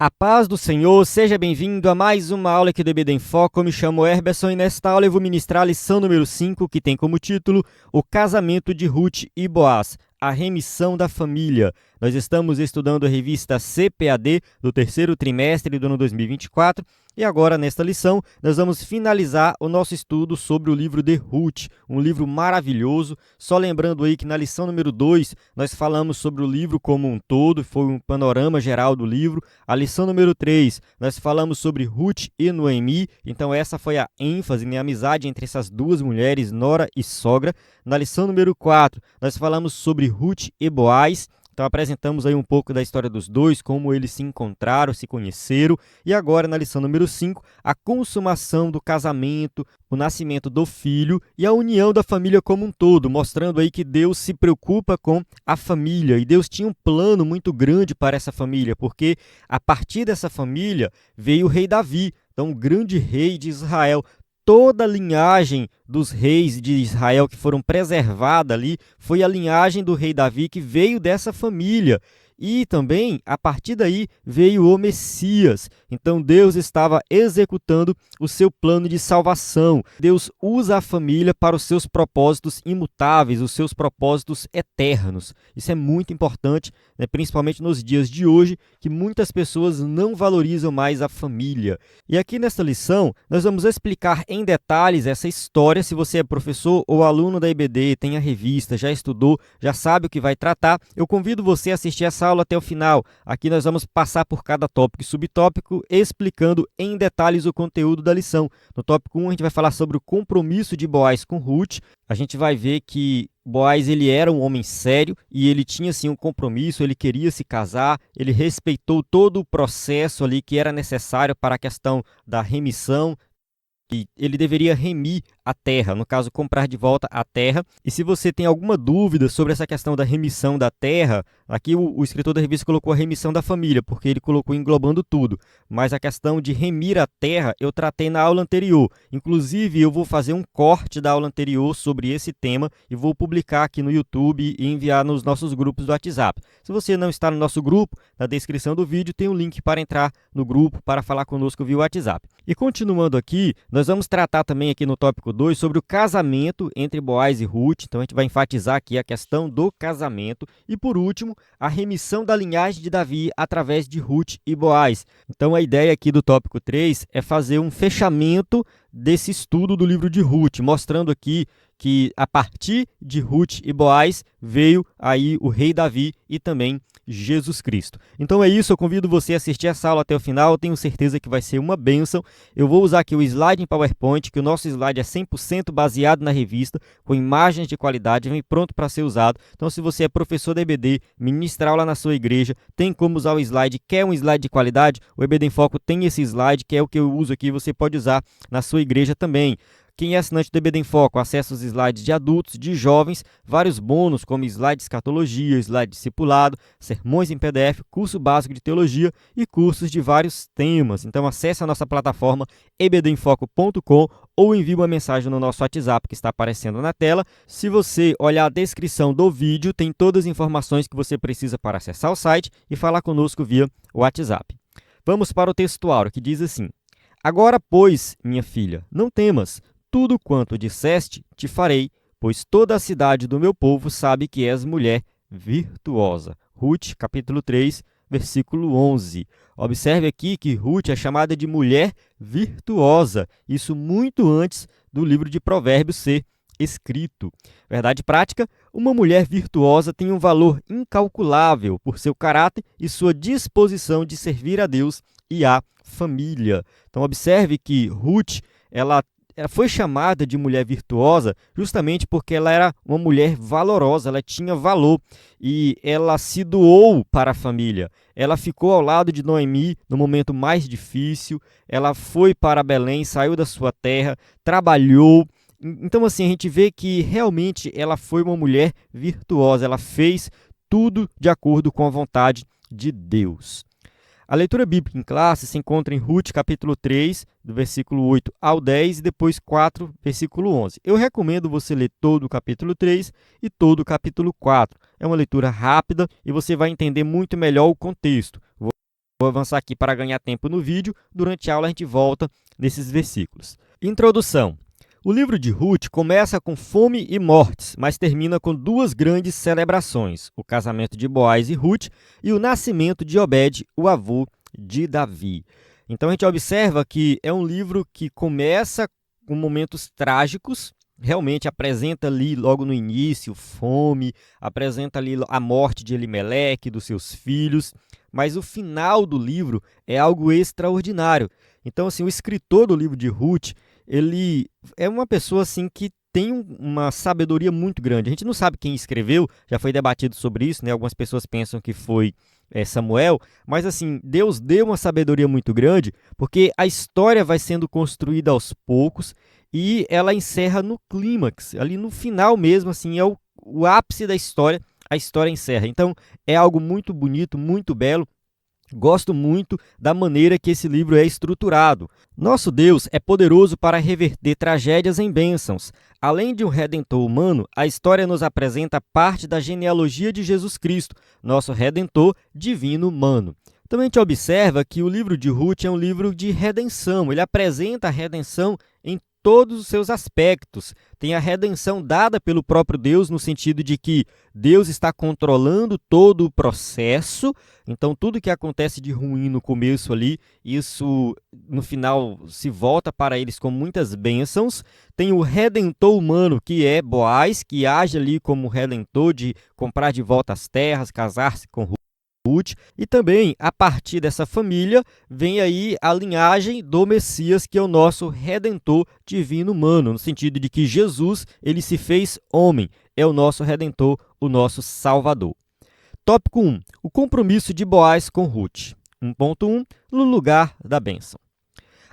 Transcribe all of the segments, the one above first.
A paz do Senhor, seja bem-vindo a mais uma aula aqui do EBD em Foco. Eu me chamo Herberson e nesta aula eu vou ministrar a lição número 5, que tem como título O Casamento de Ruth e Boaz, a remissão da família. Nós estamos estudando a revista CPAD do terceiro trimestre do ano 2024 e agora, nesta lição, nós vamos finalizar o nosso estudo sobre o livro de Ruth, um livro maravilhoso. Só lembrando aí que na lição número 2 nós falamos sobre o livro como um todo, foi um panorama geral do livro. A lição número 3 nós falamos sobre Ruth e Noemi, então essa foi a ênfase na amizade entre essas duas mulheres, nora e sogra. Na lição número 4 nós falamos sobre Ruth e Boaz. Então apresentamos aí um pouco da história dos dois, como eles se encontraram, se conheceram. E agora, na lição número 5, a consumação do casamento, o nascimento do filho e a união da família como um todo, mostrando aí que Deus se preocupa com a família. E Deus tinha um plano muito grande para essa família, porque a partir dessa família veio o rei Davi, então o grande rei de Israel. Toda a linhagem dos reis de Israel que foram preservadas ali foi a linhagem do rei Davi que veio dessa família. E também, a partir daí, veio o Messias. Então, Deus estava executando o seu plano de salvação. Deus usa a família para os seus propósitos imutáveis, os seus propósitos eternos. Isso é muito importante, né? Principalmente nos dias de hoje, que muitas pessoas não valorizam mais a família. E aqui nesta lição, nós vamos explicar em detalhes essa história. Se você é professor ou aluno da EBD, tem a revista, já estudou, já sabe o que vai tratar, eu convido você a assistir essa aula até o final. Aqui nós vamos passar por cada tópico e subtópico, explicando em detalhes o conteúdo da lição. No tópico 1, a gente vai falar sobre o compromisso de Boaz com Ruth. A gente vai ver que Boaz ele era um homem sério e ele tinha sim um compromisso, ele queria se casar, ele respeitou todo o processo ali que era necessário para a questão da remissão. E ele deveria remir a terra, no caso, comprar de volta a terra. E se você tem alguma dúvida sobre essa questão da remissão da terra, aqui o escritor da revista colocou a remissão da família, porque ele colocou englobando tudo. Mas a questão de remir a terra eu tratei na aula anterior. Inclusive, eu vou fazer um corte da aula anterior sobre esse tema e vou publicar aqui no YouTube e enviar nos nossos grupos do WhatsApp. Se você não está no nosso grupo, na descrição do vídeo tem um link para entrar no grupo, para falar conosco via WhatsApp. E continuando aqui, nós vamos tratar também aqui no tópico 2 sobre o casamento entre Boaz e Ruth. Então a gente vai enfatizar aqui a questão do casamento. E por último, a remissão da linhagem de Davi através de Ruth e Boaz. Então a ideia aqui do tópico 3 é fazer um fechamento desse estudo do livro de Ruth, mostrando aqui que a partir de Ruth e Boaz veio aí o rei Davi e também Jesus Cristo. Então é isso, eu convido você a assistir essa aula até o final, eu tenho certeza que vai ser uma bênção. Eu vou usar aqui o slide em PowerPoint, que o nosso slide é 100% baseado na revista, com imagens de qualidade, vem pronto para ser usado. Então se você é professor da EBD, ministrar aula na sua igreja, tem como usar o slide, quer um slide de qualidade? O EBD em Foco tem esse slide, que é o que eu uso aqui, você pode usar na sua igreja também. Quem é assinante do EBD em Foco acessa os slides de adultos, de jovens, vários bônus como slide de escatologia, slide discipulado, sermões em PDF, curso básico de teologia e cursos de vários temas. Então acesse a nossa plataforma ebdemfoco.com ou envie uma mensagem no nosso WhatsApp que está aparecendo na tela. Se você olhar a descrição do vídeo, tem todas as informações que você precisa para acessar o site e falar conosco via WhatsApp. Vamos para o textuário que diz assim: Agora, pois, minha filha, não temas. Tudo quanto disseste, te farei, pois toda a cidade do meu povo sabe que és mulher virtuosa. Ruth, capítulo 3, versículo 11. Observe aqui que Ruth é chamada de mulher virtuosa, isso muito antes do livro de Provérbios ser escrito. Verdade prática, uma mulher virtuosa tem um valor incalculável por seu caráter e sua disposição de servir a Deus e à família. Então observe que Ruth, ela foi chamada de mulher virtuosa justamente porque ela era uma mulher valorosa, ela tinha valor e ela se doou para a família. Ela ficou ao lado de Noemi no momento mais difícil, ela foi para Belém, saiu da sua terra, trabalhou. Então, assim, a gente vê que realmente ela foi uma mulher virtuosa, ela fez tudo de acordo com a vontade de Deus. A leitura bíblica em classe se encontra em Ruth, capítulo 3, do versículo 8 ao 10, e depois 4, versículo 11. Eu recomendo você ler todo o capítulo 3 e todo o capítulo 4. É uma leitura rápida e você vai entender muito melhor o contexto. Vou avançar aqui para ganhar tempo no vídeo. Durante a aula a gente volta nesses versículos. Introdução. O livro de Ruth começa com fome e mortes, mas termina com duas grandes celebrações: o casamento de Boaz e Ruth e o nascimento de Obed, o avô de Davi. Então a gente observa que é um livro que começa com momentos trágicos, realmente apresenta ali logo no início fome, apresenta ali a morte de Elimeleque, dos seus filhos, mas o final do livro é algo extraordinário. Então, assim, o escritor do livro de Ruth, ele é uma pessoa assim que tem uma sabedoria muito grande. A gente não sabe quem escreveu, já foi debatido sobre isso, né? Algumas pessoas pensam que foi Samuel, mas assim, Deus deu uma sabedoria muito grande, porque a história vai sendo construída aos poucos e ela encerra no clímax, ali no final mesmo, assim, é o ápice da história, a história encerra. Então, é algo muito bonito, muito belo. Gosto muito da maneira que esse livro é estruturado. Nosso Deus é poderoso para reverter tragédias em bênçãos. Além de um redentor humano, a história nos apresenta parte da genealogia de Jesus Cristo, nosso redentor divino humano. Também a gente observa que o livro de Ruth é um livro de redenção. Ele apresenta a redenção em todos os seus aspectos. Tem a redenção dada pelo próprio Deus, no sentido de que Deus está controlando todo o processo. Então, tudo que acontece de ruim no começo ali, isso no final se volta para eles com muitas bênçãos. Tem o redentor humano, que é Boaz, que age ali como redentor de comprar de volta as terras, casar-se com Ruth, e também, a partir dessa família, vem aí a linhagem do Messias, que é o nosso Redentor divino humano, no sentido de que Jesus, ele se fez homem, é o nosso Redentor, o nosso Salvador. Tópico 1. O compromisso de Boaz com Ruth. 1.1. No lugar da bênção.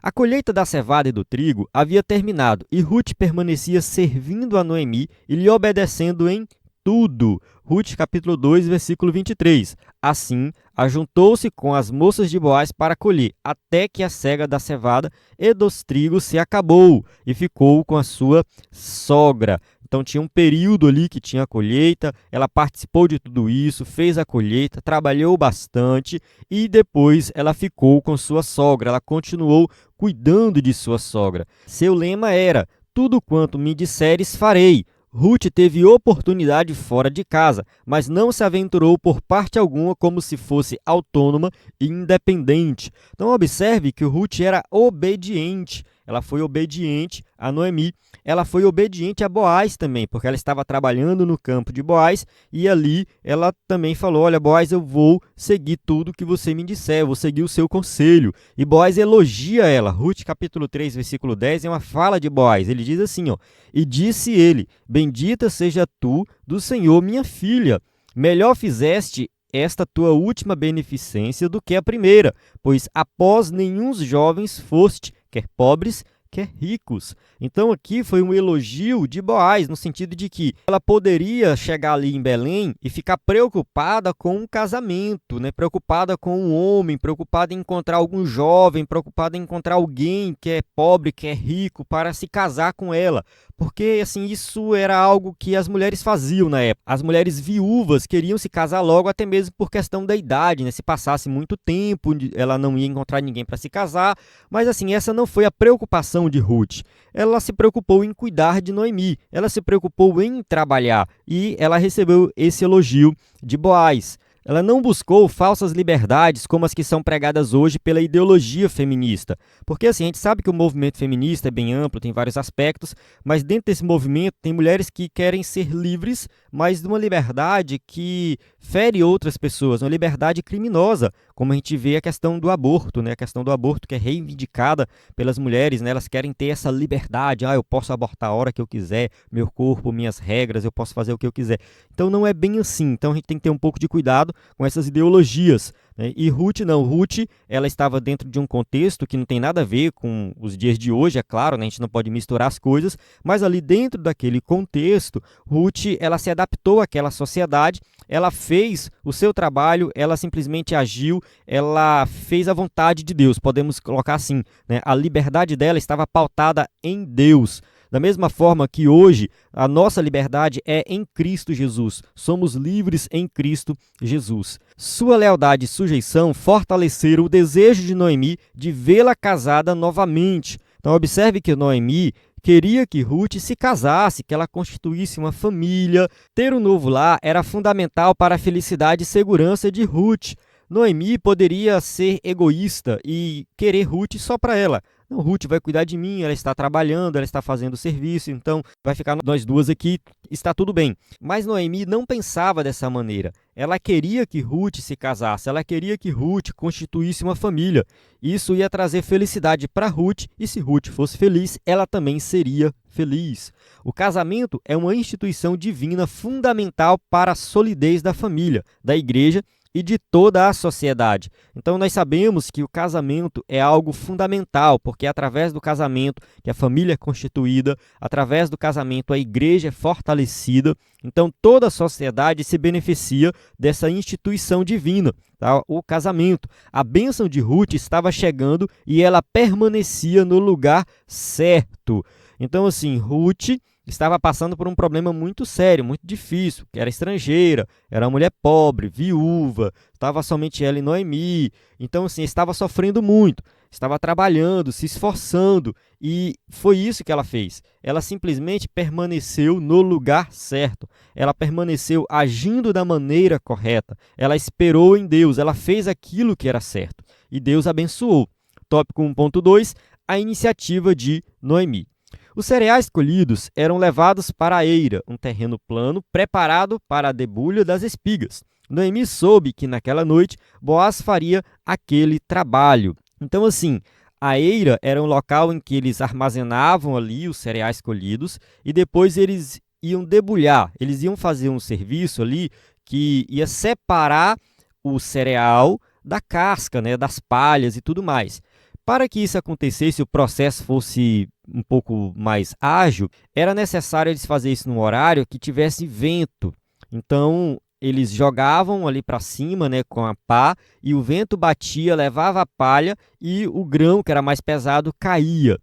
A colheita da cevada e do trigo havia terminado, e Ruth permanecia servindo a Noemi e lhe obedecendo em tudo. Ruth, capítulo 2, versículo 23. Assim, ajuntou-se com as moças de Boaz para colher, até que a cega da cevada e dos trigos se acabou, e ficou com a sua sogra. Então, tinha um período ali que tinha a colheita, ela participou de tudo isso, fez a colheita, trabalhou bastante, e depois ela ficou com sua sogra, ela continuou cuidando de sua sogra. Seu lema era: tudo quanto me disseres farei. Ruth teve oportunidade fora de casa, mas não se aventurou por parte alguma como se fosse autônoma e independente. Então observe que Ruth era obediente. Ela foi obediente a Noemi, ela foi obediente a Boaz também, porque ela estava trabalhando no campo de Boaz e ali ela também falou: olha, Boaz, eu vou seguir tudo que você me disser, eu vou seguir o seu conselho. E Boaz elogia ela. Ruth, capítulo 3, versículo 10, é uma fala de Boaz. Ele diz assim, ó: e disse ele: bendita seja tu do Senhor, minha filha, melhor fizeste esta tua última beneficência do que a primeira, pois após nenhum jovens foste, quer pobres, quer ricos. Então aqui foi um elogio de Boaz, no sentido de que ela poderia chegar ali em Belém e ficar preocupada com um casamento, né? Preocupada com um homem, preocupada em encontrar algum jovem, preocupada em encontrar alguém que é pobre, que é rico, para se casar com ela. Porque, assim, isso era algo que as mulheres faziam na época. As mulheres viúvas queriam se casar logo, até mesmo por questão da idade, né? Se passasse muito tempo, ela não ia encontrar ninguém para se casar. Mas, assim, essa não foi a preocupação de Ruth. Ela se preocupou em cuidar de Noemi. Ela se preocupou em trabalhar. E ela recebeu esse elogio de Boaz. Ela não buscou falsas liberdades como as que são pregadas hoje pela ideologia feminista. Porque assim, a gente sabe que o movimento feminista é bem amplo, tem vários aspectos, mas dentro desse movimento tem mulheres que querem ser livres, mas de uma liberdade que fere outras pessoas, uma liberdade criminosa, como a gente vê a questão do aborto, né? A questão do aborto que é reivindicada pelas mulheres, né? Elas querem ter essa liberdade, eu posso abortar a hora que eu quiser, meu corpo, minhas regras, eu posso fazer o que eu quiser. Então não é bem assim, então a gente tem que ter um pouco de cuidado com essas ideologias, né? E Ruth não, Ruth, ela estava dentro de um contexto que não tem nada a ver com os dias de hoje, é claro, né? A gente não pode misturar as coisas, mas ali dentro daquele contexto, Ruth, ela se adaptou àquela sociedade, ela fez o seu trabalho, ela simplesmente agiu, ela fez a vontade de Deus, podemos colocar assim, né? A liberdade dela estava pautada em Deus. Da mesma forma que hoje a nossa liberdade é em Cristo Jesus. Somos livres em Cristo Jesus. Sua lealdade e sujeição fortaleceram o desejo de Noemi de vê-la casada novamente. Então observe que Noemi queria que Ruth se casasse, que ela constituísse uma família. Ter um novo lar era fundamental para a felicidade e segurança de Ruth. Noemi poderia ser egoísta e querer Ruth só para ela. Não, Ruth vai cuidar de mim, ela está trabalhando, ela está fazendo serviço, então vai ficar nós duas aqui, está tudo bem. Mas Noemi não pensava dessa maneira. Ela queria que Ruth se casasse, ela queria que Ruth constituísse uma família. Isso ia trazer felicidade para Ruth, e se Ruth fosse feliz, ela também seria feliz. O casamento é uma instituição divina fundamental para a solidez da família, da igreja e de toda a sociedade. Então nós sabemos que o casamento é algo fundamental, porque é através do casamento que a família é constituída, através do casamento a igreja é fortalecida, então toda a sociedade se beneficia dessa instituição divina, tá? O casamento. A bênção de Ruth estava chegando e ela permanecia no lugar certo. Então assim, Ruth estava passando por um problema muito sério, muito difícil, que era estrangeira, era uma mulher pobre, viúva, estava somente ela e Noemi. Então, assim, estava sofrendo muito, estava trabalhando, se esforçando, e foi isso que ela fez. Ela simplesmente permaneceu no lugar certo, ela permaneceu agindo da maneira correta, ela esperou em Deus, ela fez aquilo que era certo, e Deus abençoou. Tópico 1.2, a iniciativa de Noemi. Os cereais colhidos eram levados para a eira, um terreno plano preparado para a debulha das espigas. Noemi soube que naquela noite Boaz faria aquele trabalho. Então, assim, a eira era um local em que eles armazenavam ali os cereais colhidos e depois eles iam debulhar. Eles iam fazer um serviço ali que ia separar o cereal da casca, né, das palhas e tudo mais. Para que isso acontecesse, o processo fosse um pouco mais ágil, era necessário eles fazerem isso num horário que tivesse vento. Então, eles jogavam ali para cima, né, com a pá, e o vento batia, levava a palha e o grão, que era mais pesado, caía.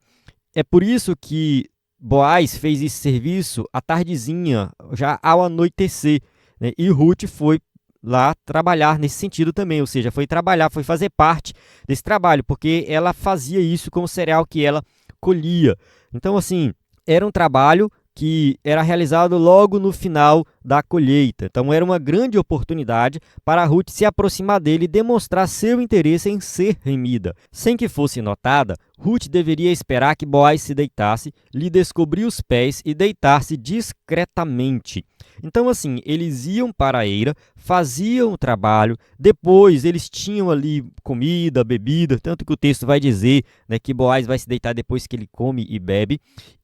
É por isso que Boaz fez esse serviço à tardezinha, já ao anoitecer, né, e Ruth foi lá trabalhar nesse sentido também, ou seja, foi trabalhar, foi fazer parte desse trabalho, porque ela fazia isso com o cereal que ela colhia. Então, assim, era um trabalho que era realizado logo no final da colheita. Então, era uma grande oportunidade para Ruth se aproximar dele e demonstrar seu interesse em ser remida. Sem que fosse notada, Ruth deveria esperar que Boaz se deitasse, lhe descobrir os pés e deitar-se discretamente. Então, assim, eles iam para a eira, faziam o trabalho, depois eles tinham ali comida, bebida, tanto que o texto vai dizer, né, que Boaz vai se deitar depois que ele come e bebe,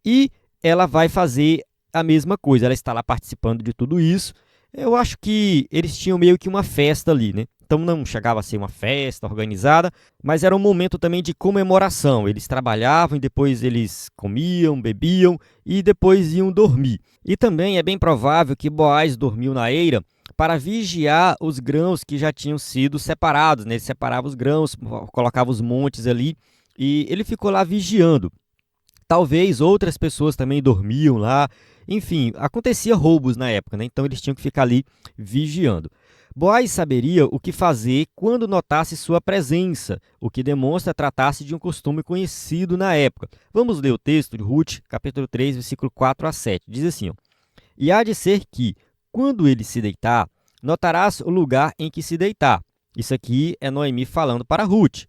e ela vai fazer a mesma coisa, ela está lá participando de tudo isso. Eu acho que eles tinham meio que uma festa ali, né? Então não chegava a ser uma festa organizada, mas era um momento também de comemoração. Eles trabalhavam e depois eles comiam, bebiam e depois iam dormir. E também é bem provável que Boaz dormiu na eira para vigiar os grãos que já tinham sido separados, né? Ele separava os grãos, colocava os montes ali e ele ficou lá vigiando. Talvez outras pessoas também dormiam lá. Enfim, acontecia roubos na época, né? Então eles tinham que ficar ali vigiando. Boaz saberia o que fazer quando notasse sua presença, o que demonstra tratar-se de um costume conhecido na época. Vamos ler o texto de Ruth, capítulo 3, versículo 4 a 7. Diz assim, ó, e há de ser que, quando ele se deitar, notarás o lugar em que se deitar. Isso aqui é Noemi falando para Ruth.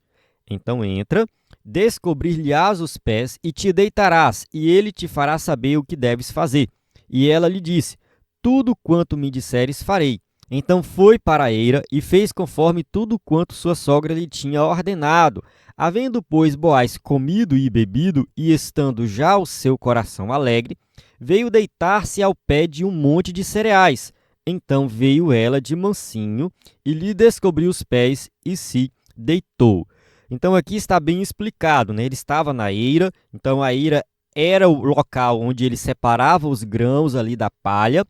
Então entra, descobrir-lhe-ás os pés e te deitarás, e ele te fará saber o que deves fazer. E ela lhe disse, tudo quanto me disseres farei. Então foi para a eira e fez conforme tudo quanto sua sogra lhe tinha ordenado. Havendo, pois, Boaz comido e bebido, e estando já o seu coração alegre, veio deitar-se ao pé de um monte de cereais. Então veio ela de mansinho e lhe descobriu os pés e se deitou. Então aqui está bem explicado, né? Ele estava na eira, então a eira era o local onde ele separava os grãos ali da palha,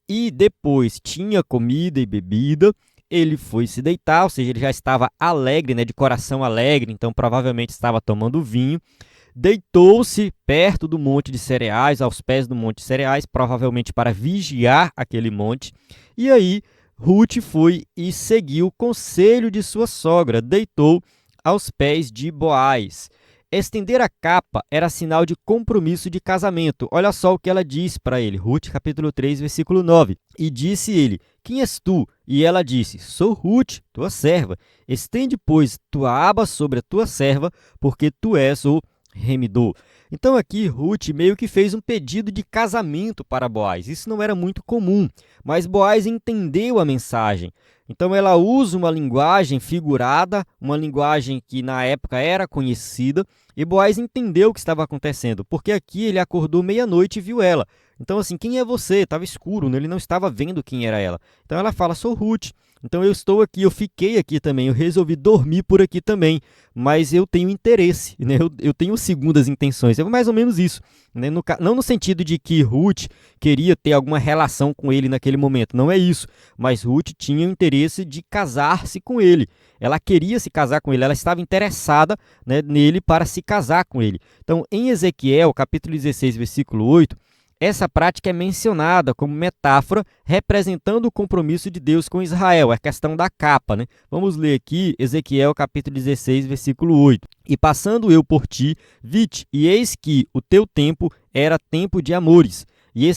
e depois tinha comida e bebida, ele foi se deitar, ou seja, ele já estava alegre, né, de coração alegre, então provavelmente estava tomando vinho. deitou-se perto do monte de cereais, aos pés do monte de cereais, provavelmente para vigiar aquele monte. E aí Ruth foi e seguiu o conselho de sua sogra, deitou aos pés de Boaz. Estender a capa era sinal de compromisso de casamento. Olha só o que ela diz para ele, Ruth capítulo 3, versículo 9. E disse ele: quem és tu? E ela disse: sou Ruth, tua serva. Estende, pois, tua aba sobre a tua serva, porque tu és o remidor. Então aqui Ruth meio que fez um pedido de casamento para Boaz. Isso não era muito comum, mas Boaz entendeu a mensagem. Então ela usa uma linguagem figurada, uma linguagem que na época era conhecida, e Boaz entendeu o que estava acontecendo, porque aqui ele acordou meia-noite e viu ela. Então assim, quem é você? Estava escuro, né? Ele não estava vendo quem era ela. Então ela fala, sou Ruth. Então eu estou aqui, eu fiquei aqui também, eu resolvi dormir por aqui também, mas eu tenho interesse, né? Eu tenho segundas intenções, é mais ou menos isso, né? Não no sentido de que Ruth queria ter alguma relação com ele naquele momento, não é isso, mas Ruth tinha o interesse de casar-se com ele, ela queria se casar com ele, ela estava interessada, né, nele para se casar com ele. Então em Ezequiel, capítulo 16, versículo 8, essa prática é mencionada como metáfora representando o compromisso de Deus com Israel, a questão da capa, né? Vamos ler aqui Ezequiel capítulo 16, versículo 8. E passando eu por ti, vi-te, e eis que o teu tempo era tempo de amores, e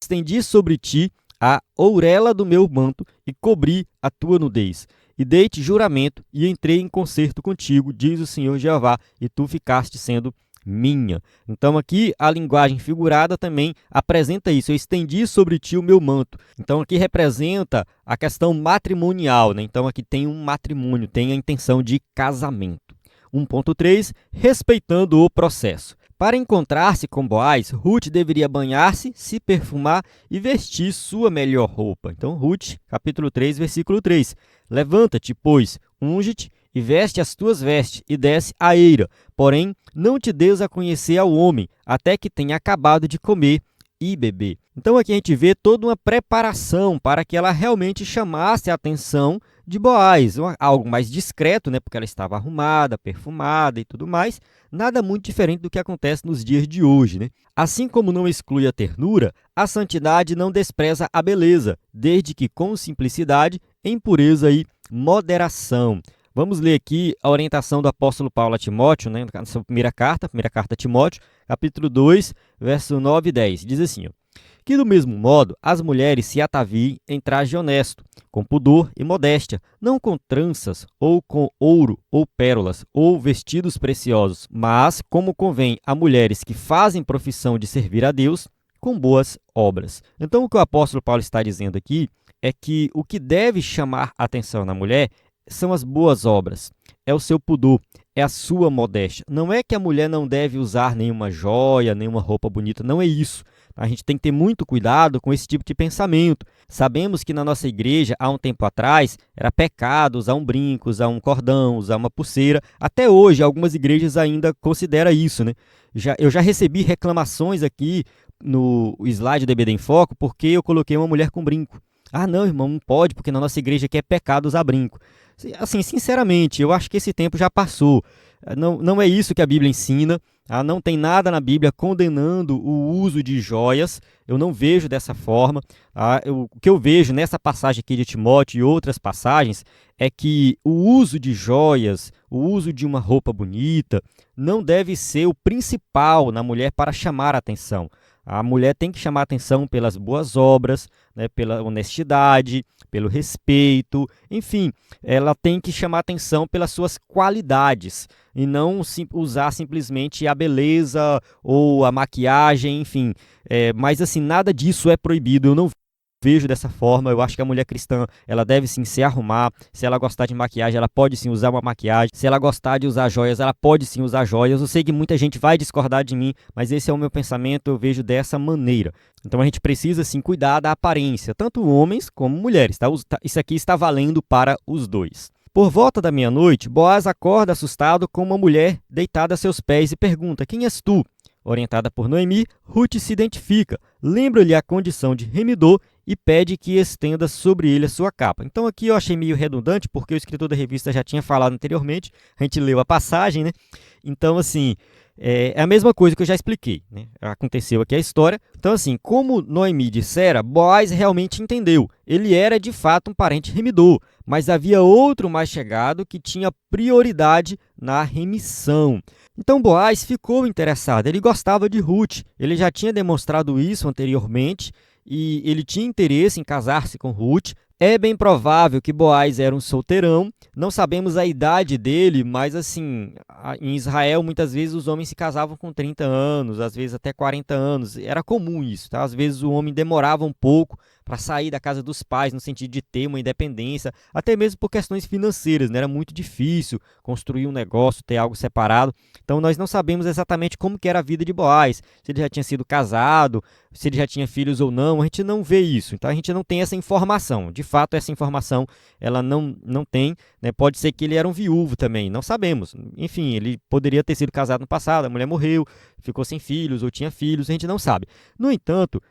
estendi sobre ti a ourela do meu manto e cobri a tua nudez. E dei-te juramento e entrei em concerto contigo, diz o Senhor Jeová, e tu ficaste sendo minha. Então aqui a linguagem figurada também apresenta isso, eu estendi sobre ti o meu manto. Então aqui representa a questão matrimonial, né? Então aqui tem um matrimônio, tem a intenção de casamento. 1.3, respeitando o processo. Para encontrar-se com Boaz, Ruth deveria banhar-se, se perfumar e vestir sua melhor roupa. Então Ruth, capítulo 3, versículo 3. Levanta-te, pois, unge-te e veste as tuas vestes e desce à eira. Porém, não te des a conhecer ao homem, até que tenha acabado de comer e beber. Então aqui a gente vê toda uma preparação para que ela realmente chamasse a atenção de Boaz, algo mais discreto, né, porque ela estava arrumada, perfumada e tudo mais, nada muito diferente do que acontece nos dias de hoje, né? Assim como não exclui a ternura, a santidade não despreza a beleza, desde que com simplicidade, em pureza e moderação. Vamos ler aqui a orientação do apóstolo Paulo a Timóteo, né, na sua primeira carta a Timóteo, capítulo 2, verso 9 e 10. Diz assim, ó, que do mesmo modo as mulheres se ataviem em traje honesto, com pudor e modéstia, não com tranças, ou com ouro, ou pérolas, ou vestidos preciosos, mas, como convém a mulheres que fazem profissão de servir a Deus, com boas obras. Então o que o apóstolo Paulo está dizendo aqui é que o que deve chamar a atenção na mulher são as boas obras, é o seu pudor, é a sua modéstia. Não é que a mulher não deve usar nenhuma joia, nenhuma roupa bonita, não é isso. A gente tem que ter muito cuidado com esse tipo de pensamento. Sabemos que na nossa igreja, há um tempo atrás, era pecado usar um brinco, usar um cordão, usar uma pulseira. Até hoje, algumas igrejas ainda consideram isso, né? Eu já recebi reclamações aqui no slide do EBD em Foco porque eu coloquei uma mulher com brinco. Ah, não, irmão, não pode, porque na nossa igreja aqui é pecado usar brinco. Assim, sinceramente, eu acho que esse tempo já passou. Não é isso que a Bíblia ensina. Não tem nada na Bíblia condenando o uso de joias. Eu não vejo dessa forma. O que eu vejo nessa passagem aqui de Timóteo e outras passagens é que o uso de joias, o uso de uma roupa bonita, não deve ser o principal na mulher para chamar a atenção. A mulher tem que chamar a atenção pelas boas obras, né, pela honestidade, pelo respeito, enfim, ela tem que chamar a atenção pelas suas qualidades e não usar simplesmente a beleza ou a maquiagem, enfim. Mas assim, nada disso é proibido, eu não vejo dessa forma. Eu acho que a mulher cristã, ela deve sim se arrumar. Se ela gostar de maquiagem, ela pode sim usar uma maquiagem. Se ela gostar de usar joias, ela pode sim usar joias. Eu sei que muita gente vai discordar de mim, mas esse é o meu pensamento, eu vejo dessa maneira. Então a gente precisa sim cuidar da aparência, tanto homens como mulheres, tá? Isso aqui está valendo para os dois. Por volta da meia-noite, Boaz acorda assustado com uma mulher deitada a seus pés e pergunta: quem és tu? Orientada por Noemi, Ruth se identifica, lembra-lhe a condição de remidor e pede que estenda sobre ele a sua capa. Então aqui eu achei meio redundante, porque o escritor da revista já tinha falado anteriormente, a gente leu a passagem, né? Então, assim, é a mesma coisa que eu já expliquei, né? Aconteceu aqui a história. Então, assim, como Noemi dissera, Boaz realmente entendeu. Ele era, de fato, um parente remidor, mas havia outro mais chegado que tinha prioridade na remissão. Então, Boaz ficou interessado. Ele gostava de Ruth. Ele já tinha demonstrado isso anteriormente e ele tinha interesse em casar-se com Ruth. É bem provável que Boaz era um solteirão. Não sabemos a idade dele, mas assim, em Israel muitas vezes os homens se casavam com 30 anos, às vezes até 40 anos. Era comum isso, tá? Às vezes o homem demorava um pouco para sair da casa dos pais, no sentido de ter uma independência, até mesmo por questões financeiras, né? Era muito difícil construir um negócio, ter algo separado. Então nós não sabemos exatamente como que era a vida de Boaz, se ele já tinha sido casado, se ele já tinha filhos ou não, a gente não vê isso, então a gente não tem essa informação. De fato, essa informação ela não tem, né? Pode ser que ele era um viúvo também, não sabemos. Enfim, ele poderia ter sido casado no passado, a mulher morreu, ficou sem filhos ou tinha filhos, a gente não sabe. No entanto,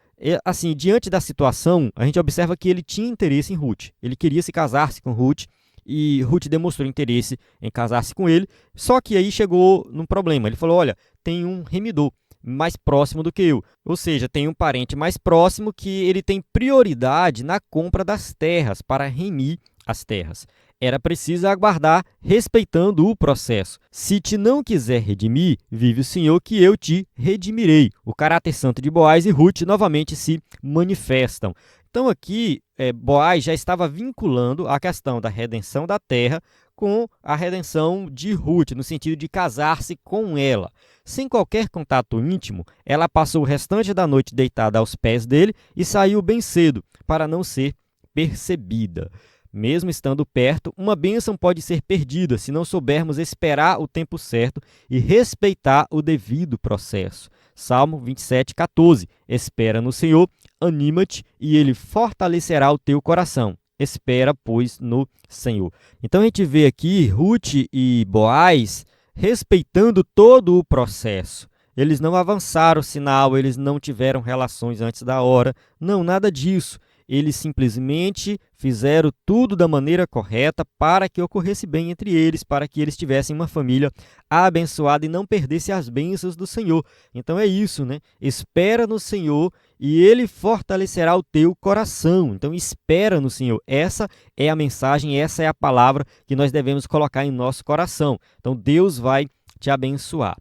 assim, diante da situação, a gente observa que ele tinha interesse em Ruth, ele queria se casar-se com Ruth, e Ruth demonstrou interesse em casar-se com ele, só que aí chegou num problema. Ele falou, olha, tem um remidor mais próximo do que eu, ou seja, tem um parente mais próximo que ele tem prioridade na compra das terras, para remir as terras. Era preciso aguardar, respeitando o processo. Se te não quiser redimir, vive o Senhor que eu te redimirei. O caráter santo de Boaz e Ruth novamente se manifestam. Então aqui, Boaz já estava vinculando a questão da redenção da terra com a redenção de Ruth, no sentido de casar-se com ela. Sem qualquer contato íntimo, ela passou o restante da noite deitada aos pés dele e saiu bem cedo, para não ser percebida. Mesmo estando perto, uma bênção pode ser perdida se não soubermos esperar o tempo certo e respeitar o devido processo. Salmo 27:14. Espera no Senhor, anima-te e ele fortalecerá o teu coração. Espera, pois, no Senhor. Então a gente vê aqui Ruth e Boaz respeitando todo o processo. Eles não avançaram o sinal, eles não tiveram relações antes da hora. Não, nada disso. Eles simplesmente fizeram tudo da maneira correta para que ocorresse bem entre eles, para que eles tivessem uma família abençoada e não perdesse as bênçãos do Senhor. Então é isso, né? Espera no Senhor e ele fortalecerá o teu coração. Então espera no Senhor. Essa é a mensagem, essa é a palavra que nós devemos colocar em nosso coração. Então Deus vai te abençoar.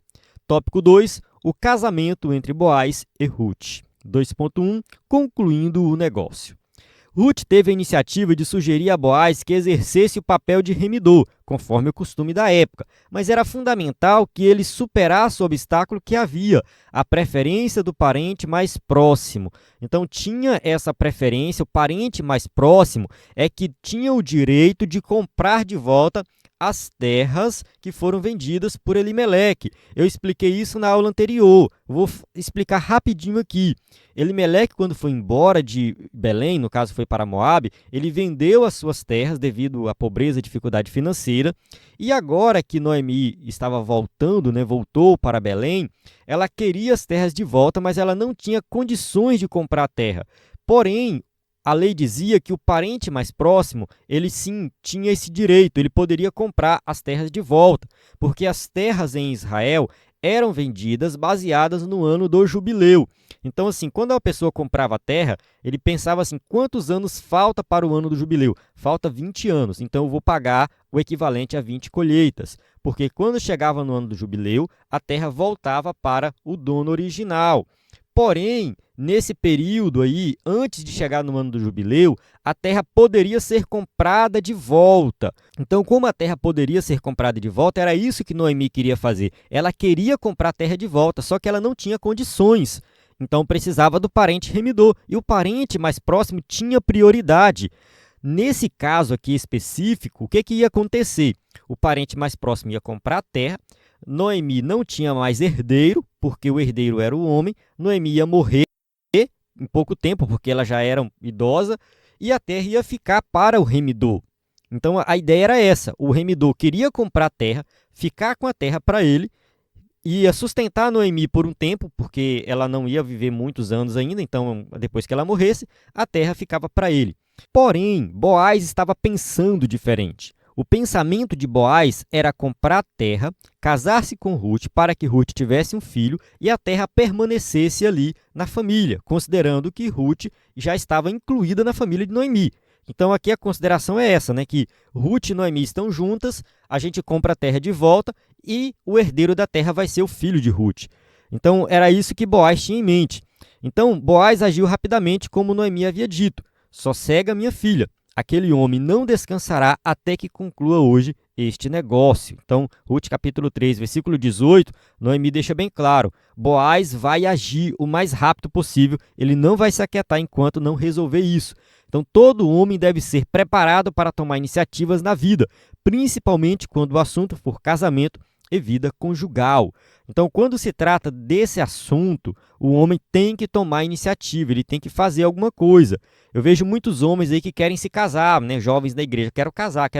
Tópico 2, o casamento entre Boaz e Ruth. 2.1, concluindo o negócio. Ruth teve a iniciativa de sugerir a Boaz que exercesse o papel de remidor, conforme o costume da época, mas era fundamental que ele superasse o obstáculo que havia, a preferência do parente mais próximo. Então tinha essa preferência, o parente mais próximo é que tinha o direito de comprar de volta as terras que foram vendidas por Elimeleque. Eu expliquei isso na aula anterior, vou explicar rapidinho aqui. Elimeleque, quando foi embora de Belém, no caso foi para Moabe, ele vendeu as suas terras devido à pobreza e dificuldade financeira, e agora que Noemi estava voltando, voltou para Belém, ela queria as terras de volta, mas ela não tinha condições de comprar a terra. Porém, a lei dizia que o parente mais próximo, ele sim tinha esse direito, ele poderia comprar as terras de volta, porque as terras em Israel eram vendidas baseadas no ano do jubileu. Então, assim, quando a pessoa comprava a terra, ele pensava assim, quantos anos falta para o ano do jubileu? Falta 20 anos, então eu vou pagar o equivalente a 20 colheitas, porque quando chegava no ano do jubileu, a terra voltava para o dono original. Porém, nesse período aí, antes de chegar no ano do jubileu, a terra poderia ser comprada de volta. Então, como a terra poderia ser comprada de volta, era isso que Noemi queria fazer. Ela queria comprar a terra de volta, só que ela não tinha condições. Então, precisava do parente remidor. E o parente mais próximo tinha prioridade. Nesse caso aqui específico, o que ia acontecer? O parente mais próximo ia comprar a terra, Noemi não tinha mais herdeiro, porque o herdeiro era o homem, Noemi ia morrer em pouco tempo, porque ela já era idosa, e a terra ia ficar para o remidor. Então a ideia era essa, o remidor queria comprar a terra, ficar com a terra para ele, ia sustentar Noemi por um tempo, porque ela não ia viver muitos anos ainda, então depois que ela morresse, a terra ficava para ele. Porém, Boaz estava pensando diferente. O pensamento de Boaz era comprar terra, casar-se com Ruth para que Ruth tivesse um filho e a terra permanecesse ali na família, considerando que Ruth já estava incluída na família de Noemi. Então aqui a consideração é essa, né, que Ruth e Noemi estão juntas, a gente compra a terra de volta e o herdeiro da terra vai ser o filho de Ruth. Então era isso que Boaz tinha em mente. Então Boaz agiu rapidamente como Noemi havia dito: sossegue minha filha. Aquele homem não descansará até que conclua hoje este negócio. Então, Ruth capítulo 3, versículo 18, Noemi deixa bem claro: Boaz vai agir o mais rápido possível, ele não vai se aquietar enquanto não resolver isso. Então, todo homem deve ser preparado para tomar iniciativas na vida, principalmente quando o assunto for casamento e vida conjugal. Então, quando se trata desse assunto, o homem tem que tomar iniciativa, ele tem que fazer alguma coisa. Eu vejo muitos homens aí que querem se casar, né? Jovens da igreja, quero casar.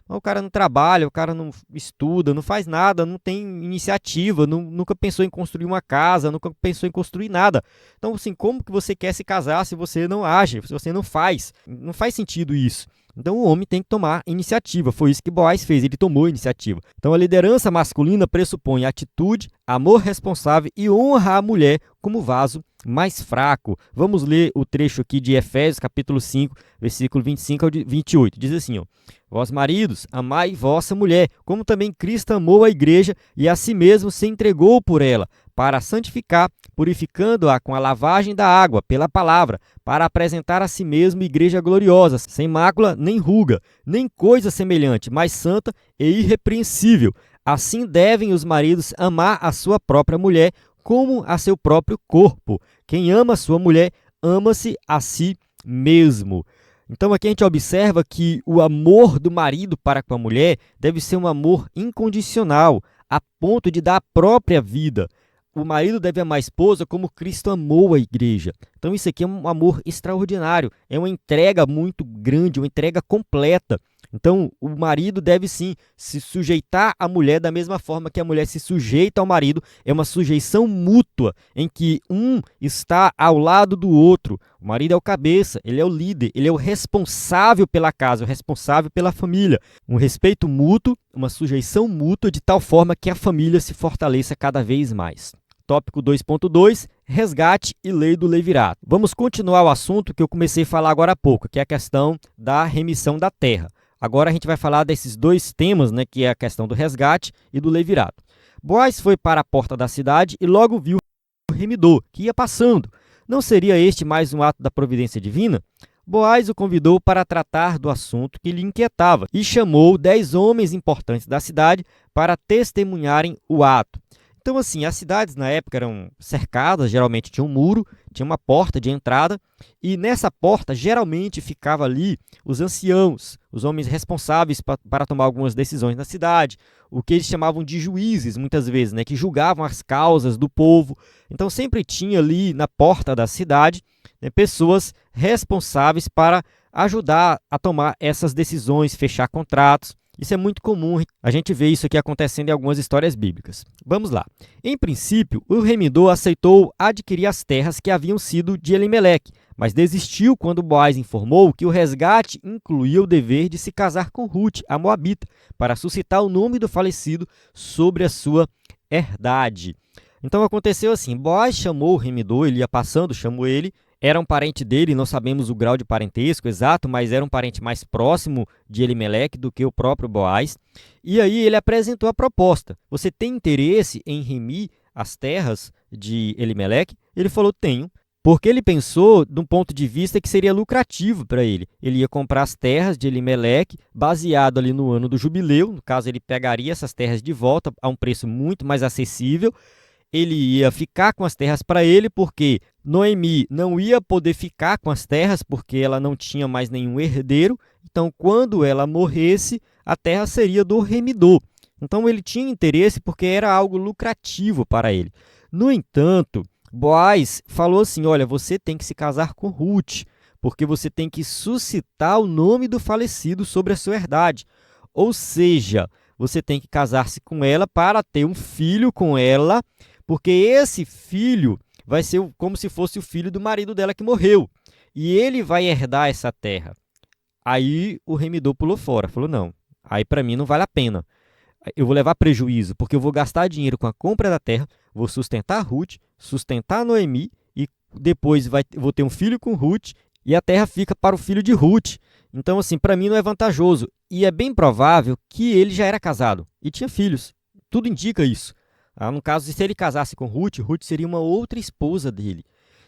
Mas o cara não trabalha, o cara não estuda, não faz nada, não tem iniciativa, nunca pensou em construir uma casa, nunca pensou em construir nada. Então, assim, como que você quer se casar se você não age, se você não faz? Não faz sentido isso. Então o homem tem que tomar iniciativa. Foi isso que Boaz fez, ele tomou iniciativa. Então a liderança masculina pressupõe atitude, amor responsável e honra à mulher como vaso mais fraco. Vamos ler o trecho aqui de Efésios, capítulo 5, versículo 25 ao 28. Diz assim, ó: Vós maridos, amai vossa mulher, como também Cristo amou a igreja e a si mesmo se entregou por ela, para santificar, purificando-a com a lavagem da água pela palavra, para apresentar a si mesmo igreja gloriosa, sem mácula nem ruga, nem coisa semelhante, mas santa e irrepreensível. Assim devem os maridos amar a sua própria mulher como a seu próprio corpo. Quem ama a sua mulher, ama-se a si mesmo. Então aqui a gente observa que o amor do marido para com a mulher deve ser um amor incondicional, a ponto de dar a própria vida. O marido deve amar a esposa como Cristo amou a igreja. Então isso aqui é um amor extraordinário, é uma entrega muito grande, uma entrega completa. Então o marido deve sim se sujeitar à mulher da mesma forma que a mulher se sujeita ao marido. É uma sujeição mútua em que um está ao lado do outro. O marido é o cabeça, ele é o líder, ele é o responsável pela casa, o responsável pela família. Um respeito mútuo, uma sujeição mútua de tal forma que a família se fortaleça cada vez mais. Tópico 2.2, resgate e lei do levirato. Vamos continuar o assunto que eu comecei a falar agora há pouco, que é a questão da remissão da terra. Agora a gente vai falar desses dois temas, né, que é a questão do resgate e do levirato. Boaz foi para a porta da cidade e logo viu o remidor, que ia passando. Não seria este mais um ato da providência divina? Boaz o convidou para tratar do assunto que lhe inquietava e chamou 10 homens importantes da cidade para testemunharem o ato. Então, assim, as cidades na época eram cercadas, geralmente tinha um muro, tinha uma porta de entrada, e nessa porta geralmente ficava ali os anciãos, os homens responsáveis para tomar algumas decisões na cidade, o que eles chamavam de juízes, muitas vezes, né, que julgavam as causas do povo. Então, sempre tinha ali na porta da cidade, né, pessoas responsáveis para ajudar a tomar essas decisões, fechar contratos. Isso é muito comum, a gente vê isso aqui acontecendo em algumas histórias bíblicas. Vamos lá. Em princípio, o remidor aceitou adquirir as terras que haviam sido de Elimeleque, mas desistiu quando Boaz informou que o resgate incluía o dever de se casar com Ruth, a moabita, para suscitar o nome do falecido sobre a sua herdade. Então aconteceu assim, Boaz chamou o remidor, ele ia passando, chamou ele, era um parente dele, não sabemos o grau de parentesco exato, mas era um parente mais próximo de Elimeleque do que o próprio Boaz. E aí ele apresentou a proposta. Você tem interesse em remir as terras de Elimeleque? Ele falou, tenho. Porque ele pensou de um ponto de vista que seria lucrativo para ele. Ele ia comprar as terras de Elimeleque, baseado ali no ano do jubileu. No caso, ele pegaria essas terras de volta a um preço muito mais acessível. Ele ia ficar com as terras para ele, porque Noemi não ia poder ficar com as terras, porque ela não tinha mais nenhum herdeiro. Então, quando ela morresse, a terra seria do remidor. Então, ele tinha interesse porque era algo lucrativo para ele. No entanto, Boaz falou assim, olha, você tem que se casar com Ruth, porque você tem que suscitar o nome do falecido sobre a sua herdade. Ou seja, você tem que casar-se com ela para ter um filho com ela, porque esse filho vai ser como se fosse o filho do marido dela que morreu. E ele vai herdar essa terra. Aí o remidor pulou fora, falou, não, Aí para mim não vale a pena. Eu vou levar prejuízo, porque eu vou gastar dinheiro com a compra da terra, vou sustentar a Ruth, sustentar a Noemi, e depois vou ter um filho com Ruth, e a terra fica para o filho de Ruth. Então, assim, para mim não é vantajoso. E é bem provável que ele já era casado e tinha filhos. Tudo indica isso. No caso, se ele casasse com Ruth, Ruth seria uma outra esposa dele.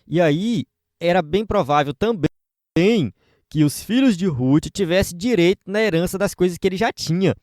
E aí, era bem provável também que os filhos de Ruth tivessem direito na herança das coisas que ele já tinha.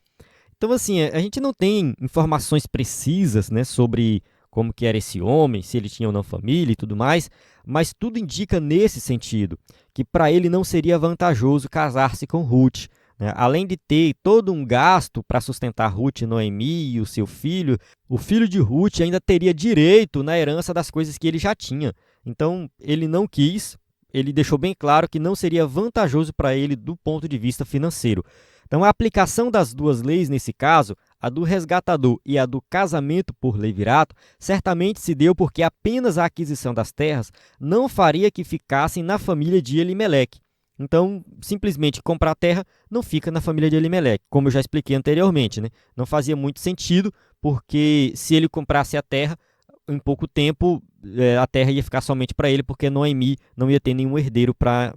Então, assim, a gente não tem informações precisas, né, sobre como que era esse homem, se ele tinha ou não família e tudo mais, mas tudo indica nesse sentido, que para ele não seria vantajoso casar-se com Ruth, né? Além de ter todo um gasto para sustentar Ruth e Noemi e o seu filho, o filho de Ruth ainda teria direito na herança das coisas que ele já tinha. Então, ele não quis, ele deixou bem claro que não seria vantajoso para ele do ponto de vista financeiro. Então, a aplicação das duas leis nesse caso, a do resgatador e a do casamento por levirato, certamente se deu porque apenas a aquisição das terras não faria que ficassem na família de Elimeleque. Então, simplesmente comprar a terra não fica na família de Elimeleque, como eu já expliquei anteriormente, né? Não fazia muito sentido, porque se ele comprasse a terra, em pouco tempo a terra ia ficar somente para ele, porque Noemi não ia ter nenhum herdeiro para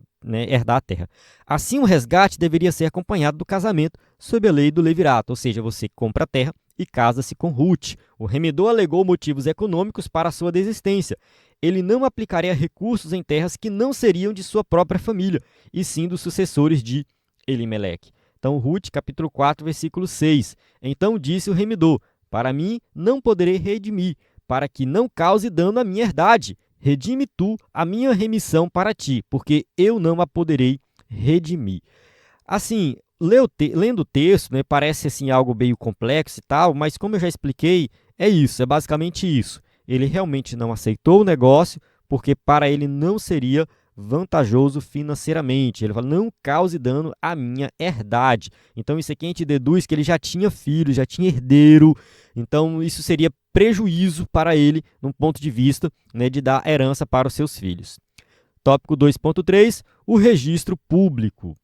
herdar a terra. Assim, o resgate deveria ser acompanhado do casamento sob a lei do levirato, ou seja, você compra a terra e casa-se com Ruth. O remedor alegou motivos econômicos para a sua desistência. Ele não aplicaria recursos em terras que não seriam de sua própria família, e sim dos sucessores de Elimeleque. Então, Ruth, capítulo 4, versículo 6. Então disse o remedor: para mim não poderei redimir, para que não cause dano à minha herdade. Redime tu a minha remissão para ti, porque eu não a poderei redimir. Assim, lendo o texto, né, parece assim, algo meio complexo e tal, mas como eu já expliquei, é isso, é basicamente isso. Ele realmente não aceitou o negócio, porque para ele não seria vantajoso financeiramente. Ele fala, não cause dano à minha herdade. Então, isso aqui a gente deduz que ele já tinha filho, já tinha herdeiro. Então, isso seria prejuízo para ele, num ponto de vista, né, de dar herança para os seus filhos. Tópico 2.3, o registro público.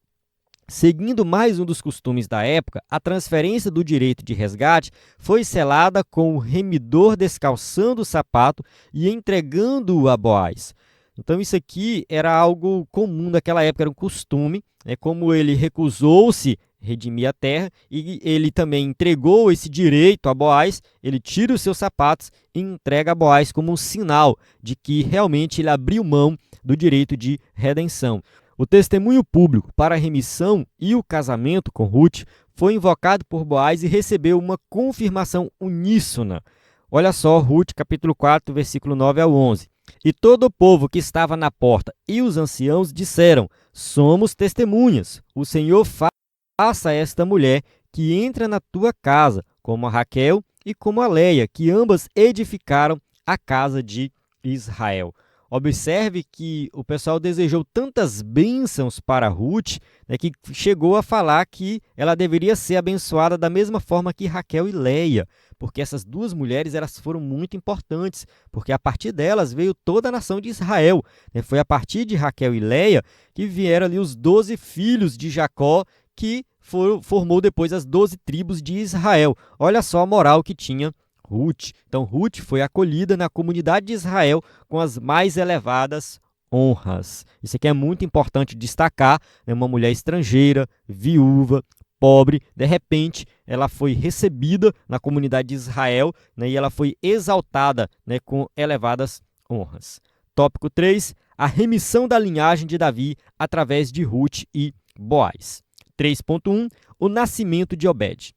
Seguindo mais um dos costumes da época, a transferência do direito de resgate foi selada com o remidor descalçando o sapato e entregando-o a Boaz. Então, isso aqui era algo comum daquela época, era um costume. Como ele recusou-se redimir a terra e ele também entregou esse direito a Boaz, ele tira os seus sapatos e entrega a Boaz como um sinal de que realmente ele abriu mão do direito de redenção. O testemunho público para a remissão e o casamento com Ruth foi invocado por Boaz e recebeu uma confirmação uníssona. Olha só, Ruth, capítulo 4, versículo 9 ao 11. E todo o povo que estava na porta e os anciãos disseram: somos testemunhas. O Senhor faça a esta mulher que entra na tua casa, como a Raquel e como a Leia, que ambas edificaram a casa de Israel. Observe que o pessoal desejou tantas bênçãos para Ruth, que chegou a falar que ela deveria ser abençoada da mesma forma que Raquel e Leia, porque essas duas mulheres elas foram muito importantes, porque a partir delas veio toda a nação de Israel. Foi a partir de Raquel e Leia que vieram ali os 12 filhos de Jacó, que formou depois as 12 tribos de Israel. Olha só a moral que tinha Ruth. Então, Ruth foi acolhida na comunidade de Israel com as mais elevadas honras. Isso aqui é muito importante destacar, uma mulher estrangeira, viúva, pobre, de repente ela foi recebida na comunidade de Israel, e ela foi exaltada, com elevadas honras. Tópico 3, a remissão da linhagem de Davi através de Ruth e Boaz. 3.1, o nascimento de Obed.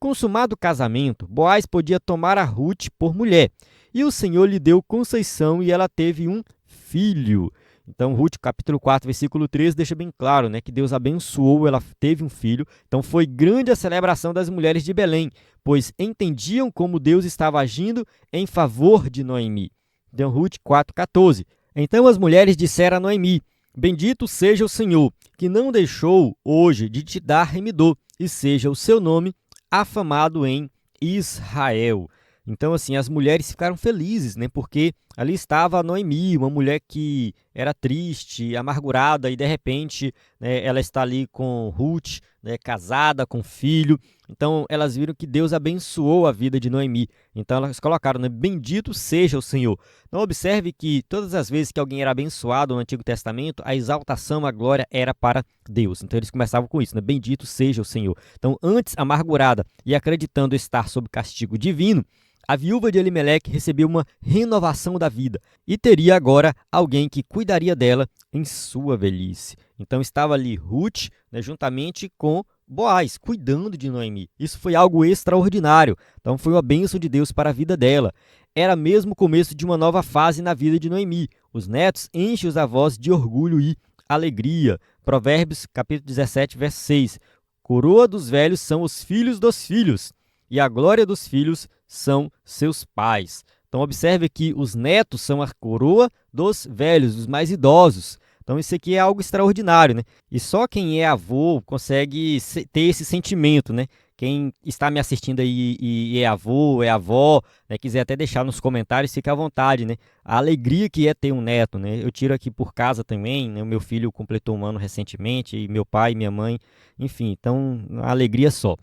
Consumado o casamento, Boaz podia tomar a Ruth por mulher, e o Senhor lhe deu conceição e ela teve um filho. Então, Ruth, capítulo 4, versículo 3, deixa bem claro, que Deus abençoou, ela teve um filho. Então, foi grande a celebração das mulheres de Belém, pois entendiam como Deus estava agindo em favor de Noemi. Então, Ruth 4,14. Então, as mulheres disseram a Noemi: bendito seja o Senhor, que não deixou hoje de te dar remidor, e seja o seu nome afamado em Israel. Então, assim, as mulheres ficaram felizes, porque ali estava a Noemi, uma mulher que era triste, amargurada, e de repente, né, ela está ali com Ruth, né, casada, com filho. Então elas viram que Deus abençoou a vida de Noemi. Então elas colocaram, né, bendito seja o Senhor. Então observe que todas as vezes que alguém era abençoado no Antigo Testamento, a exaltação, a glória era para Deus. Então eles começavam com isso, né, bendito seja o Senhor. Então antes amargurada e acreditando estar sob castigo divino, a viúva de Elimeleque recebeu uma renovação da vida e teria agora alguém que cuidaria dela em sua velhice. Então estava ali Ruth, né, juntamente com Boaz, cuidando de Noemi. Isso foi algo extraordinário. Então foi uma bênção de Deus para a vida dela. Era mesmo o começo de uma nova fase na vida de Noemi. Os netos enchem os avós de orgulho e alegria. Provérbios capítulo 17, verso 6. Coroa dos velhos são os filhos dos filhos, e a glória dos filhos são seus pais. Então observe que os netos são a coroa dos velhos, dos mais idosos. Então isso aqui é algo extraordinário, né? E só quem é avô consegue ter esse sentimento, né? Quem está me assistindo aí e é avô, é avó, né? Quiser até deixar nos comentários, fique à vontade, né? A alegria que é ter um neto, né? Eu tiro aqui por casa também, né? O meu filho completou um ano recentemente, e meu pai, minha mãe, enfim, então a alegria só.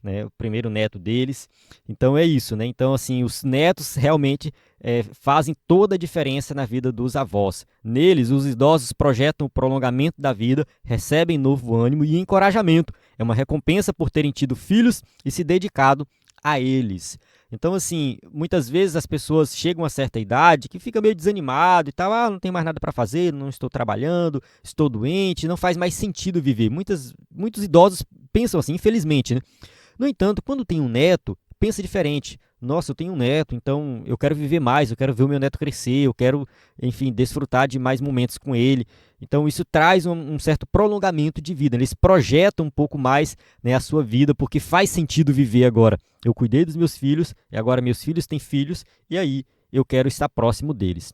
Né, o primeiro neto deles. Então é isso, né? Então, assim, os netos realmente fazem toda a diferença na vida dos avós. Neles, os idosos projetam o prolongamento da vida, recebem novo ânimo e encorajamento. É uma recompensa por terem tido filhos e se dedicado a eles. Então, assim, muitas vezes as pessoas chegam a certa idade que fica meio desanimado e tal, não tem mais nada para fazer, não estou trabalhando, estou doente, não faz mais sentido viver. Muitos idosos pensam assim, infelizmente, né? No entanto, quando tem um neto, pensa diferente. Nossa, eu tenho um neto, então eu quero viver mais, eu quero ver o meu neto crescer, eu quero, enfim, desfrutar de mais momentos com ele. Então isso traz um certo prolongamento de vida. Eles projetam um pouco mais, né, a sua vida, porque faz sentido viver agora. Eu cuidei dos meus filhos, e agora meus filhos têm filhos, e aí eu quero estar próximo deles.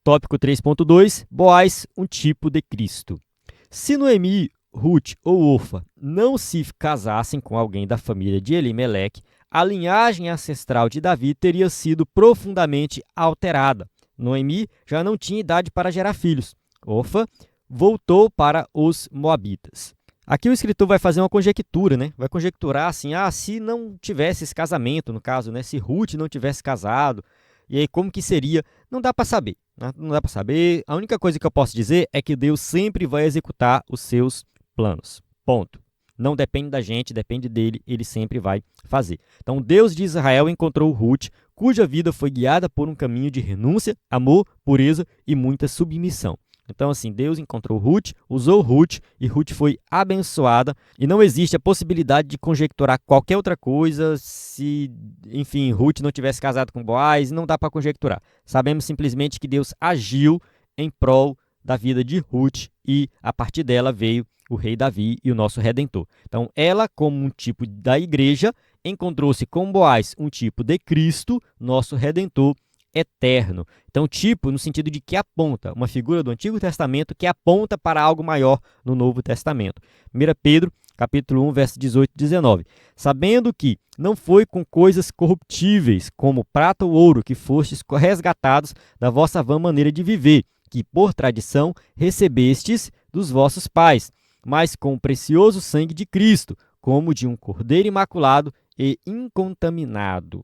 Tópico 3.2, Boaz, um tipo de Cristo. Se Noemi, Ruth ou Orfa não se casassem com alguém da família de Elimeleque, a linhagem ancestral de Davi teria sido profundamente alterada. Noemi já não tinha idade para gerar filhos. Orfa voltou para os Moabitas. Aqui o escritor vai fazer uma conjectura, né? Vai conjecturar assim, se não tivesse esse casamento, no caso, né? Se Ruth não tivesse casado, e aí como que seria? Não dá para saber, né? Não dá para saber. A única coisa que eu posso dizer é que Deus sempre vai executar os seus planos. Ponto. Não depende da gente, depende dele, ele sempre vai fazer. Então, Deus de Israel encontrou Ruth, cuja vida foi guiada por um caminho de renúncia, amor, pureza e muita submissão. Então, assim, Deus encontrou Ruth, usou Ruth e Ruth foi abençoada. E não existe a possibilidade de conjecturar qualquer outra coisa se, enfim, Ruth não tivesse casado com Boaz, não dá para conjecturar. Sabemos simplesmente que Deus agiu em prol da vida de Ruth e a partir dela veio o rei Davi e o nosso Redentor. Então, ela, como um tipo da igreja, encontrou-se com Boaz, um tipo de Cristo, nosso Redentor eterno. Então, tipo no sentido de que aponta, uma figura do Antigo Testamento que aponta para algo maior no Novo Testamento. 1 Pedro, capítulo 1, verso 18 e 19. Sabendo que não foi com coisas corruptíveis, como prata ou ouro, que fostes resgatados da vossa vã maneira de viver, que por tradição recebestes dos vossos pais, mas com o precioso sangue de Cristo, como de um cordeiro imaculado e incontaminado.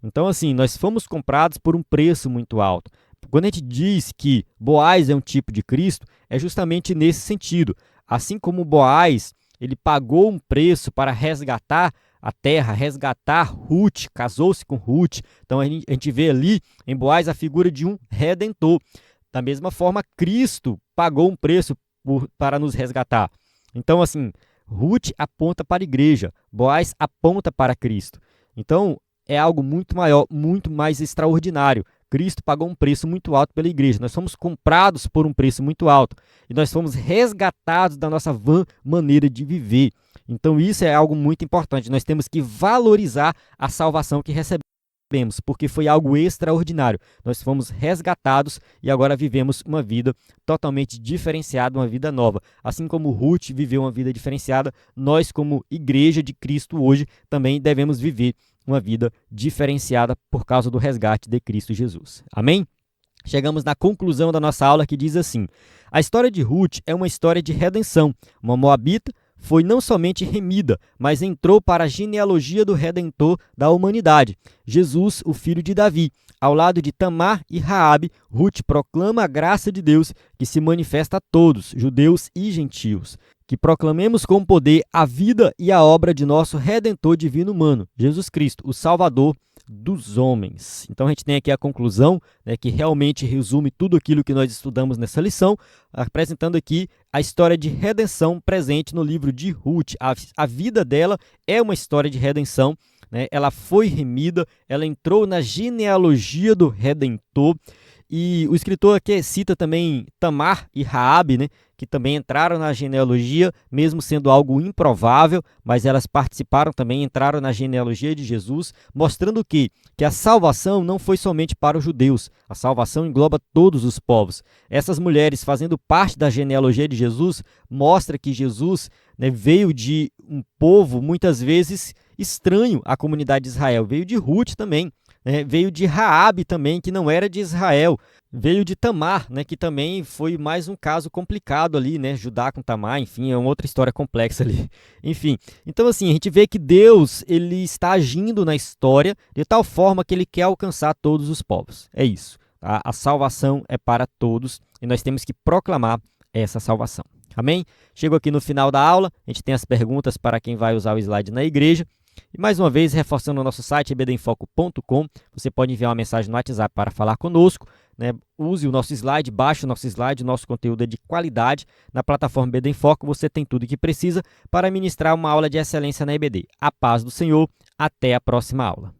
Então, assim, nós fomos comprados por um preço muito alto. Quando a gente diz que Boaz é um tipo de Cristo, é justamente nesse sentido. Assim como Boaz, ele pagou um preço para resgatar a terra, resgatar Ruth, casou-se com Ruth. Então, a gente vê ali em Boaz a figura de um redentor. Da mesma forma, Cristo pagou um preço para nos resgatar. Então, assim, Ruth aponta para a igreja, Boaz aponta para Cristo. Então, é algo muito maior, muito mais extraordinário. Cristo pagou um preço muito alto pela igreja. Nós fomos comprados por um preço muito alto. E nós fomos resgatados da nossa vã maneira de viver. Então, isso é algo muito importante. Nós temos que valorizar a salvação que recebemos, porque foi algo extraordinário. Nós fomos resgatados e agora vivemos uma vida totalmente diferenciada, uma vida nova. Assim como Ruth viveu uma vida diferenciada, nós como igreja de Cristo hoje também devemos viver uma vida diferenciada por causa do resgate de Cristo Jesus. Amém? Chegamos na conclusão da nossa aula que diz assim: a história de Ruth é uma história de redenção. Uma moabita foi não somente remida, mas entrou para a genealogia do Redentor da humanidade, Jesus, o filho de Davi. Ao lado de Tamar e Raabe, Ruth proclama a graça de Deus que se manifesta a todos, judeus e gentios. Que proclamemos com poder a vida e a obra de nosso Redentor divino humano, Jesus Cristo, o Salvador dos homens. Então a gente tem aqui a conclusão, né, que realmente resume tudo aquilo que nós estudamos nessa lição, apresentando aqui a história de redenção presente no livro de Ruth. A vida dela é uma história de redenção, né? Ela foi remida, ela entrou na genealogia do Redentor. E o escritor aqui cita também Tamar e Raabe, né, que também entraram na genealogia, mesmo sendo algo improvável, mas elas participaram também, entraram na genealogia de Jesus, mostrando que a salvação não foi somente para os judeus, a salvação engloba todos os povos. Essas mulheres fazendo parte da genealogia de Jesus, mostra que Jesus, né, veio de um povo muitas vezes estranho à comunidade de Israel, veio de Ruth também. Veio de Raabe também, que não era de Israel. Veio de Tamar, né, que também foi mais um caso complicado ali, né? Judá com Tamar, enfim, é uma outra história complexa ali. Enfim, então assim, a gente vê que Deus ele está agindo na história de tal forma que ele quer alcançar todos os povos. É isso. Tá? A salvação é para todos e nós temos que proclamar essa salvação. Amém? Chego aqui no final da aula, a gente tem as perguntas para quem vai usar o slide na igreja. E mais uma vez, reforçando o nosso site, ebdenfoco.com, você pode enviar uma mensagem no WhatsApp para falar conosco, né? Use o nosso slide, baixe o nosso slide, o nosso conteúdo é de qualidade. Na plataforma EBD em Foco, você tem tudo o que precisa para ministrar uma aula de excelência na EBD. A paz do Senhor, até a próxima aula.